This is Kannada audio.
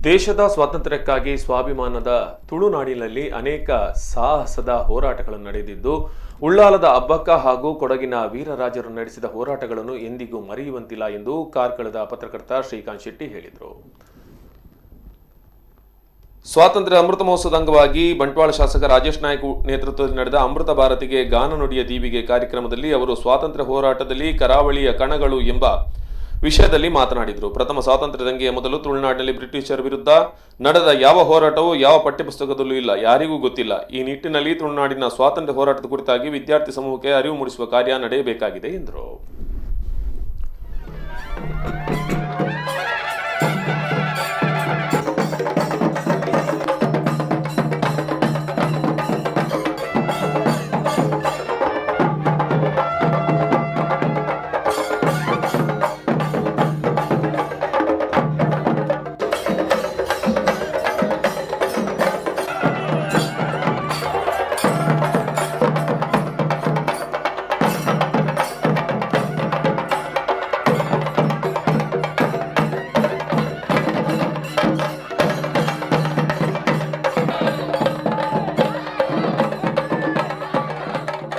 ದೇಶದ ಸ್ವಾತಂತ್ರ್ಯಕ್ಕಾಗಿ ಸ್ವಾಭಿಮಾನದ ತುಳುನಾಡಿನಲ್ಲಿ ಅನೇಕ ಸಾಹಸದ ಹೋರಾಟಗಳು ನಡೆದಿದ್ದು, ಉಳ್ಳಾಲದ ಅಬ್ಬಕ್ಕ ಹಾಗೂ ಕೊಡಗಿನ ವೀರರಾಜರು ನಡೆಸಿದ ಹೋರಾಟಗಳನ್ನು ಎಂದಿಗೂ ಮರೆಯುವಂತಿಲ್ಲ ಎಂದು ಕಾರ್ಕಳದ ಪತ್ರಕರ್ತ ಶ್ರೀಕಾಂತ್ ಶೆಟ್ಟಿ ಹೇಳಿದರು. ಸ್ವಾತಂತ್ರ್ಯ ಅಮೃತ ಮಹೋತ್ಸವದ ಅಂಗವಾಗಿ ಬಂಟ್ವಾಳ ಶಾಸಕ ರಾಜೇಶ್ ನಾಯ್ಕ್ ನೇತೃತ್ವದಲ್ಲಿ ನಡೆದ ಅಮೃತ ಭಾರತಿಗೆ ಗಾನ ನುಡಿಯ ದೀವಿಗೆ ಕಾರ್ಯಕ್ರಮದಲ್ಲಿ ಅವರು ಸ್ವಾತಂತ್ರ್ಯ ಹೋರಾಟದಲ್ಲಿ ಕರಾವಳಿಯ ಕಣಗಳು ಎಂಬ ವಿಷಯದಲ್ಲಿ ಮಾತನಾಡಿದರು. ಪ್ರಥಮ ಸ್ವಾತಂತ್ರ್ಯ ದಂಗೆಯ ಮೊದಲು ತುಳುನಾಡಿನಲ್ಲಿ ಬ್ರಿಟಿಷರ ವಿರುದ್ಧ ನಡೆದ ಯಾವ ಹೋರಾಟವೂ ಯಾವ ಪಠ್ಯಪುಸ್ತಕದಲ್ಲೂ ಇಲ್ಲ, ಯಾರಿಗೂ ಗೊತ್ತಿಲ್ಲ. ಈ ನಿಟ್ಟಿನಲ್ಲಿ ತುಳುನಾಡಿನ ಸ್ವಾತಂತ್ರ್ಯ ಹೋರಾಟದ ಕುರಿತಾಗಿ ವಿದ್ಯಾರ್ಥಿ ಸಮೂಹಕ್ಕೆ ಅರಿವು ಮೂಡಿಸುವ ಕಾರ್ಯ ನಡೆಯಬೇಕಾಗಿದೆ ಎಂದರು.